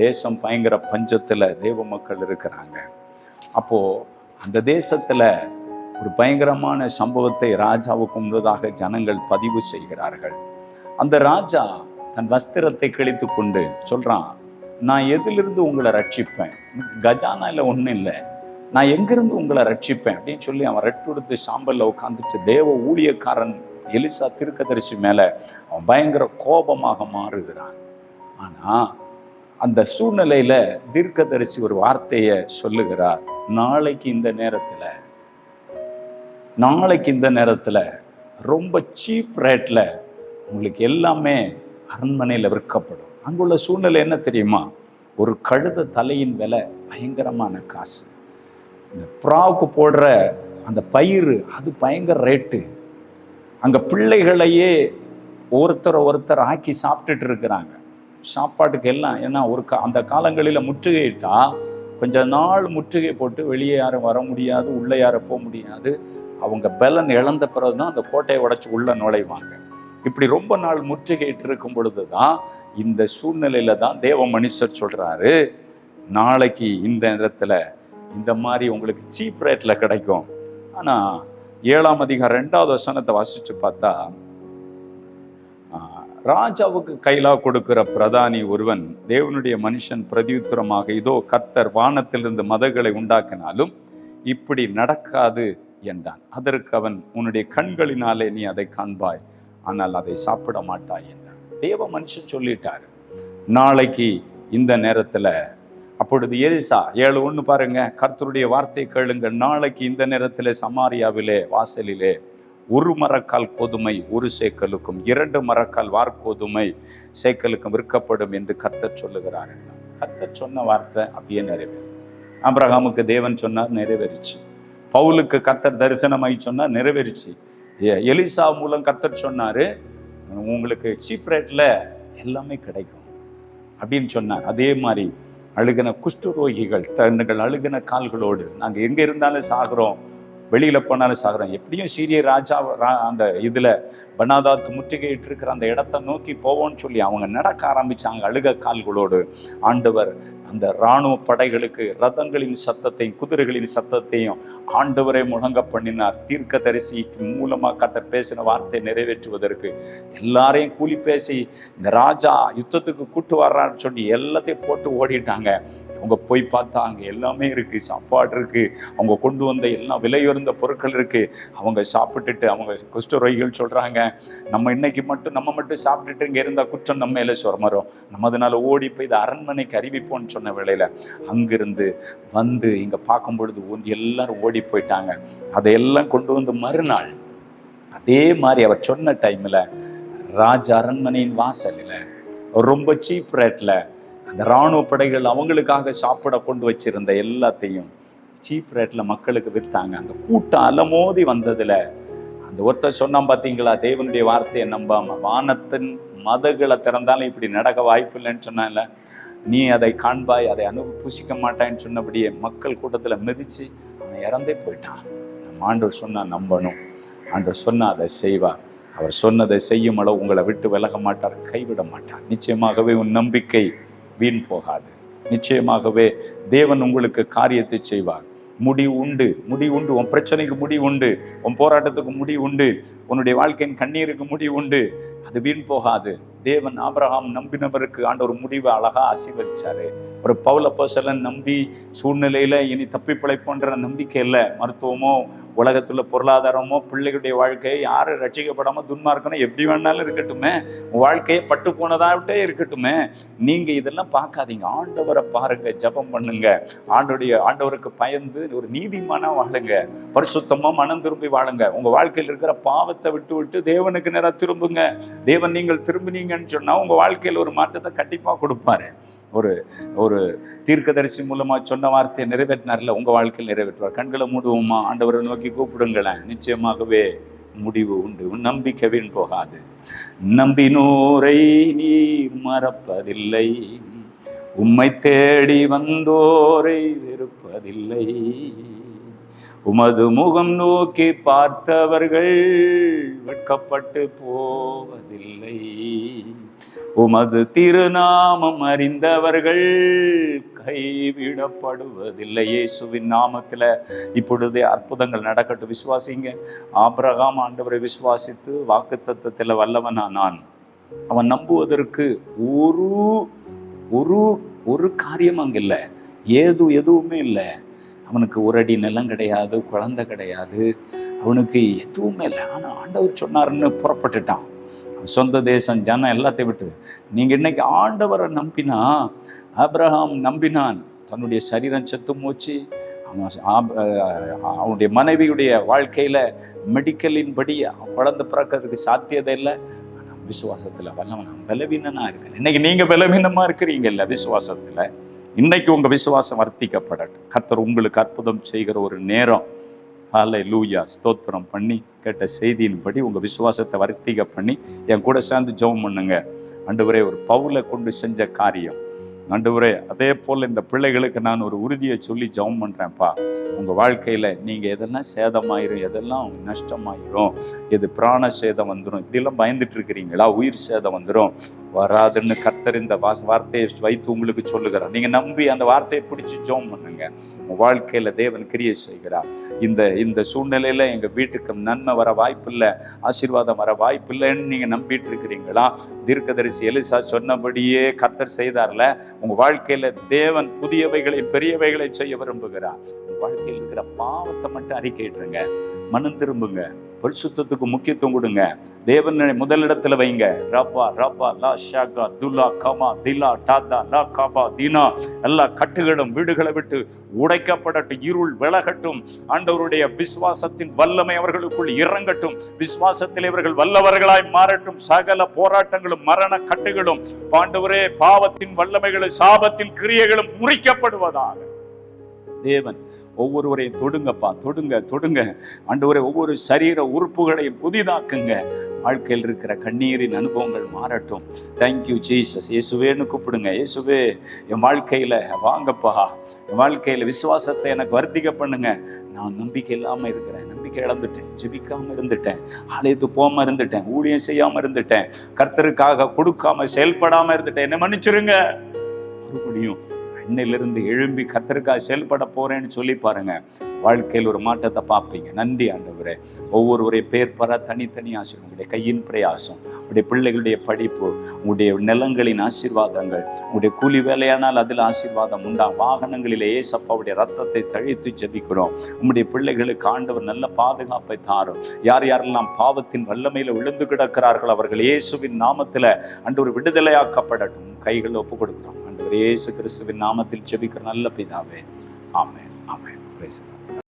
Speaker 1: தேசம் பயங்கர பஞ்சத்துல தேவ மக்கள் இருக்கிறாங்க. அப்போ அந்த தேசத்துல ஒரு பயங்கரமான சம்பவத்தை ராஜாவுக்கு முன்னதாக ஜனங்கள் பதிவு செய்கிறார்கள். அந்த ராஜா தன் வஸ்திரத்தை கிழித்து கொண்டு சொல்றான், நான் எதிலிருந்து உங்களை ரட்சிப்பேன், கஜானா இல்லை, ஒன்றும் இல்லை, நான் எங்கிருந்து உங்களை ரட்சிப்பேன் அப்படின்னு சொல்லி அவன் ரெட்டுடுத்து சாம்பல்ல உட்காந்துட்டு தேவ ஊழியக்காரன் எலிசா தீர்க்கதரிசி மேல அவன் பயங்கர கோபமாக மாறுகிறான். ஆனா அந்த சூழ்நிலையில தீர்க்கதரிசி ஒரு வார்த்தையை சொல்லுகிறார், நாளைக்கு இந்த நேரத்துல ரொம்ப சீப் ரேட்ல உங்களுக்கு எல்லாமே அரண்மனையில் விற்கப்படும். அங்குள்ள சூழ்நிலை என்ன தெரியுமா? ஒரு கழுத தலையின் விலை பயங்கரமான காசு. இந்த புறாவுக்கு போடுற அந்த பயிர் அது பயங்கர ரேட்டு. அங்க பிள்ளைகளையே ஒருத்தர் ஆக்கி சாப்பிட்டுட்டு இருக்கிறாங்க சாப்பாட்டுக்கு எல்லாம். ஏன்னா அந்த காலங்களில் முற்றுகையிட்டா கொஞ்ச நாள் முற்றுகை போட்டு வெளியே யாரும் வர முடியாது, உள்ளே யாரும் போக முடியாது. அவங்க பலன் இழந்த பிறகுதான் அந்த கோட்டையை உடைச்சு உள்ள நுழைவாங்க. இப்படி ரொம்ப நாள் முற்றுகையிட்டு இருக்கும் பொழுதுதான் இந்த சூழ்நிலையில தான் தேவ மனுஷர் சொல்றாரு, நாளைக்கு இந்த இடத்துல இந்த மாதிரி உங்களுக்கு சீப் ரேட்ல கிடைக்கும். ஆனா 7ஆம் அதிகாரம் 2வது வசனத்தை வாசிச்சு பார்த்தா, ராஜாவுக்கு கைலா கொடுக்கிற பிரதானி ஒருவன் தேவனுடைய மனுஷன் பிரதியுத்தரமாக, இதோ கர்த்தர் வானத்திலிருந்து மதகளை உண்டாக்கினாலும் இப்படி நடக்காது என்றான். அதற்கு அவன், உன்னுடைய கண்களினாலே நீ அதை காண்பாய், ஆனால் அதை சாப்பிட மாட்டாய் என்றான். தேவ மனுஷன் சொல்லிட்டாரு, நாளைக்கு இந்த நேரத்துல. அப்பொழுது எலிசா 7:1 பாருங்க, கர்த்தருடைய வார்த்தை கேளுங்க, நாளைக்கு இந்த நேரத்துல சமாரியாவிலே வாசலிலே 1 மரக்கால் கோதுமை 1 சேக்கலுக்கும் 2 மரக்கால் வார்கோதுமை சேக்கலுக்கும் விற்கப்படும் என்று கர்த்தர் சொல்லுகிறார். கர்த்தர் சொன்ன வார்த்தை அப்படியே நிறைவேறும். ஆபிரகாமுக்கு தேவன் சொன்னார், நிறைவேறிச்சு. பவுலுக்கு கர்த்தர் தரிசனமாய் சொன்னார், நிறைவேறிச்சு. எலிசா மூலம் கர்த்தர் சொன்னாரு, உங்களுக்கு சீப் ரேட்ல எல்லாமே கிடைக்கும் அப்படின்னு சொன்னார். அதே மாதிரி அழுகின குஷ்டரோகிகள் தங்கள் அழுகின கால்களோடு, நாங்கள் எங்கே இருந்தாலும் சாகிறோம், வெளியில் போனாலும் சாகிறோம், எப்படியும் சீரிய ராஜா அந்த இதில் பனாதாத் முற்றுகையிட்டு இருக்கிற அந்த இடத்த நோக்கி போவோம்னு சொல்லி அவங்க நடக்க ஆரம்பித்தாங்க அழுக கால்களோடு. ஆண்டவர் அந்த இராணுவ படைகளுக்கு ரதங்களின் சத்தத்தையும் குதிரைகளின் சத்தத்தையும் ஆண்டவரை முழங்க பண்ணினார். தீர்க்கதரிசி மூலமாக கர்த்தர் பேசின வார்த்தை நிறைவேற்றுவதற்கு எல்லாரையும் கூலி பேசி இந்த ராஜா யுத்தத்துக்கு கூட்டு வர்றான்னு சொல்லி எல்லாத்தையும் போட்டு ஓடிட்டாங்க. அவங்க போய் பார்த்தா அங்கே எல்லாமே இருக்குது, சாப்பாடு இருக்குது, அவங்க கொண்டு வந்த எல்லாம் விலையுறந்த பொருட்கள் இருக்குது. அவங்க சாப்பிட்டுட்டு அவங்க குஷ்டரோகிகள் சொல்கிறாங்க, நம்ம இன்னைக்கு நம்ம மட்டும் சாப்பிட்டுட்டு இங்கே இருந்தால் குற்றம் நம்ம மேலே சொரமரும், நம்ம அதனால ஓடி போய் இந்த அரண்மனைக்கு அறிவிப்போம்னு சொன்ன வேளையில் அங்கிருந்து வந்து இங்கே பார்க்கும் பொழுது எல்லாரும் ஓடி போயிட்டாங்க. அதையெல்லாம் கொண்டு வந்து மறுநாள் அதே மாதிரி அவர் சொன்ன டைமில் ராஜ அரண்மனையின் வாசலில் ரொம்ப சீப் ரேட்டில் அந்த இராணுவ படைகள் அவங்களுக்காக சாப்பிட கொண்டு வச்சிருந்த எல்லாத்தையும் சீப் ரேட்டில் மக்களுக்கு விற்றாங்க. அந்த கூட்டம் அலமோதி வந்ததில் அந்த ஒருத்தர் சொன்னான், பார்த்தீங்களா, தேவனுடைய வார்த்தையை நம்பாம வானத்தின் மதகளை திறந்தாலும் இப்படி நடக்க வாய்ப்பு இல்லைன்னு சொன்னால, நீ அதை காண்பாய், அதை புசிக்க மாட்டான்னு சொன்னபடியே மக்கள் கூட்டத்தில் மிதித்து அவன் இறந்தே போயிட்டான். நம்ம ஆண்டவர் சொன்னா நம்பணும், ஆண்டவர் சொன்னா அதை செய்வார். அவர் சொன்னதை செய்யும் அளவு உங்களை விட்டு விலக மாட்டார், கைவிட மாட்டார். நிச்சயமாகவே உன் நம்பிக்கை வீண் போகாது. நிச்சயமாகவே தேவன் உங்களுக்கு காரியத்தை செய்வார். முடிவு உண்டு, முடிவு உண்டு. உன் பிரச்சனைக்கு முடிவு உண்டு, உன் போராட்டத்துக்கு முடிவு உண்டு, உன்னுடைய வாழ்க்கையின் கண்ணீருக்கு முடிவு உண்டு. அது வீண் போகாது. தேவன் ஆபிரகாம் நம்பினவருக்கு ஆண்டவர் முடிவை அழகா ஆசீர்வதிச்சாரு. ஒரு பவுல் அப்போஸ்தலன் நம்பி சூழ்நிலையில இனி தப்பி பிழைப்போன்ற நம்பிக்கை இல்லை. மருத்துவமோ உலகத்துல பொருளாதாரமோ பிள்ளைகளுடைய வாழ்க்கையை யாரும் ரட்சிக்கப்படாம துன்மார்க்கணும் எப்படி வேணாலும் இருக்கட்டுமே, வாழ்க்கையை பட்டு போனதாகட்டே இருக்கட்டுமே, நீங்க இதெல்லாம் பார்க்காதீங்க. ஆண்டவரை பாருங்க, ஜெபம் பண்ணுங்க, ஆண்டவருக்கு பயந்து ஒரு நீதிமானா வாழுங்க, பரிசுத்தமா மனம் திரும்பி வாழுங்க. உங்க வாழ்க்கையில் இருக்கிற பாவத்தை விட்டு தேவனுக்கு நேரா திரும்புங்க. தேவன் நீங்கள் திரும்பினீங்கன்னு சொன்னா உங்க வாழ்க்கையில் ஒரு மாற்றத்தை கண்டிப்பா கொடுப்பாரு. ஒரு தீர்க்கதரிசி மூலமா சொன்ன வார்த்தையை நிறைவேற்றினார்ல, உங்க வாழ்க்கையில் நிறைவேற்றுவார். கண்களை மூடுவோமா, ஆண்டவரை நோக்கி கூப்பிடுங்களேன். நிச்சயமாகவே முடிவு உண்டு. நம்பிக்கை வீண் போகாது. நம்பினோரை நீர் மறப்பதில்லை, உம்மை தேடி வந்தோரை வெறுப்பதில்லை, உமது முகம் நோக்கி பார்த்தவர்கள் வெட்கப்பட்டு போவதில்லை, உமது திருநாமம் அறிந்தவர்கள் கைவிடப்படுவதில்லை. இயேசுவின் நாமத்தில் இப்பொழுதே அற்புதங்கள் நடக்கட்டும். விசுவாசிங்க. ஆபிரகாம் ஆண்டவரை விசுவாசித்து வாக்குத்தத்தத்தில் வல்லவனானான். அவன் நம்புவதற்கு ஒரு காரியம் அங்கே இல்லை, எதுவுமே இல்லை. அவனுக்கு ஒரு அடி நிலம் கிடையாது, குழந்தை கிடையாது, அவனுக்கு எதுவுமே இல்லை. ஆனால் ஆண்டவர் சொன்னார்னு புறப்பட்டுட்டான். சொந்த தேசம் ஜனம் எல்லாத்தையும் விட்டு. நீங்கள் இன்னைக்கு ஆண்டவரை நம்பினா, ஆபிரகாம் நம்பினான், தன்னுடைய சரீரம் செத்து மூச்சு, அவனுடைய மனைவியுடைய வாழ்க்கையில் மெடிக்கலின் படி குழந்தை பிறக்கிறதுக்கு சாத்தியதை இல்லை. ஆனால் விசுவாசத்தில் வல்லவன், பலவீனனாக இருக்கேன். இன்னைக்கு நீங்கள் பலவீனமாக இருக்கிறீங்கல்ல விசுவாசத்தில், இன்னைக்கு உங்கள் விசுவாசம் வர்த்திக்கப்படட்டும். கர்த்தர் உங்களுக்கு அற்புதம் செய்கிற ஒரு நேரம். ஹல்லேலூயா. ஸ்தோத்திரம் பண்ணி கேட்ட செய்தியின்படி உங்கள் விசுவாசத்தை வர்த்திக்க பண்ணி என் கூட சேர்ந்து ஜெபம் பண்ணுங்க. ஆண்டவரே, ஒரு பவுலை கொண்டு செஞ்ச காரியம் ஆண்டவரே, அதே போல் இந்த பிள்ளைகளுக்கு நான் ஒரு உறுதியை சொல்லி ஜெபம் பண்ணுறேன்ப்பா. உங்கள் வாழ்க்கையில் நீங்கள் எதெல்லாம் சேதமாயிரும், எதெல்லாம் நஷ்டமாயிரும், எது பிராண சேதம் வந்துடும், இப்படியெல்லாம் பயந்துட்டு இருக்கிறீங்களா, உயிர் சேதம் வந்துடும், வராதுன்னு கர்த்தர் இந்த வார்த்தையை வைத்து உங்களுக்கு சொல்லுகிறார். நீங்க நம்பி அந்த வார்த்தையை பிடிச்சி ஜெபம் பண்ணுங்க. உங்க வாழ்க்கையில தேவன் கிரியை செய்கிறார். இந்த சூழ்நிலையில எங்க வீட்டுக்கு நன்மை வர வாய்ப்பில்லை, ஆசீர்வாதம் வர வாய்ப்பில்லைன்னு நீங்க நம்பிட்டு இருக்கிறீங்களா? தீர்க்கதரிசி எலிசா சொன்னபடியே கர்த்தர் செய்தார்ல. உங்க வாழ்க்கையில தேவன் புதியவைகளை பெரியவைகளை செய்ய விரும்புகிறார். உங்க வாழ்க்கையில் இருக்கிற பாவத்தை மட்டும் அறிக்கையிடுங்க, மனம் திரும்புங்க, பரிசுத்தத்துக்கு முக்கியத்துவம் கொடுங்க, தேவனை முதலிடத்துல வைங்க. ரப்பா ரப்பா லா ஷாகா துலா கமா திலா டாதா லா காபா தீனா. எல்லா கட்டுகளும் வீடுகளை விட்டு உடைக்கப்படட்டும், இருள் விலகட்டும். ஆண்டவருடைய விசுவாசத்தின் வல்லமை அவர்களுக்குள் இறங்கட்டும். விசுவாசத்தில் இவர்கள் வல்லவர்களாய் மாறட்டும். சகல போராட்டங்களும் மரண கட்டுகளும் ஆண்டவரே பாவத்தின் வல்லமைகளும் சாபத்தின் கிரியைகளும் முறிக்கப்படுவதாக. தேவன் ஒவ்வொருவரையும் தொடுங்கப்பா, தொடுங்க ஆண்டவரே. ஒவ்வொரு சரீர உறுப்புகளையும் புதிதாக்குங்க. வாழ்க்கையில் இருக்கிற கண்ணீரின் அனுபவங்கள் மாறட்டும். Thank you Jesus. இயேசுவேன்னு கூப்பிடுங்க. இயேசுவே என் வாழ்க்கையில வாங்கப்பா, என் வாழ்க்கையில விசுவாசத்தை எனக்கு வர்த்திக்க பண்ணுங்க. நான் நம்பிக்கை இல்லாம இருக்கிறேன், நம்பிக்கை இழந்துட்டேன், ஜெபிக்காம இருந்துட்டேன், ஆலயத்து போகாம இருந்துட்டேன், ஊழியம் செய்யாம இருந்துட்டேன், கர்த்தருக்காக கொடுக்காம செயல்படாம இருந்துட்டேன், என்ன மன்னிச்சிருங்க. மறுபடியும் இன்னையிலிருந்து எழும்பி கர்த்தருக்காக செயல்பட போறேன்னு சொல்லி பாருங்க. வாழ்க்கையில் ஒரு மாற்றத்தை பார்ப்பீங்க. நன்றி ஆண்டவரே. ஒவ்வொருவரை பேர் பெற தனித்தனி ஆசீர்வாதம், உங்களுடைய கையின் பிரயாசம், உங்களுடைய பிள்ளைகளுடைய படிப்பு, உங்களுடைய நிலங்களின் ஆசீர்வாதங்கள், உங்களுடைய கூலி வேலையானால் அதில் ஆசீர்வாதம் உண்டா. வாகனங்களிலே ஏசப்பாவுடைய ரத்தத்தை தழித்து ஜெபிக்கிறோம். உங்களுடைய பிள்ளைகளுக்கு ஆண்டவர் நல்ல பாதுகாப்பை தாரும். யார் யாரெல்லாம் பாவத்தின் வல்லமையில விழுந்து கிடக்கிறார்கள் அவர்கள் இயேசுவின் நாமத்தில் ஆண்டவர் விடுதலையாக்கப்படட்டும். கைகளை ஒப்பு கொடுக்கிறோம். ஆண்டவர் இயேசு கிறிஸ்துவின் நாமத்தில் ஜெபிக்கிற நல்ல பிதாவே, ஆமென், ஆமென். Praise the Lord.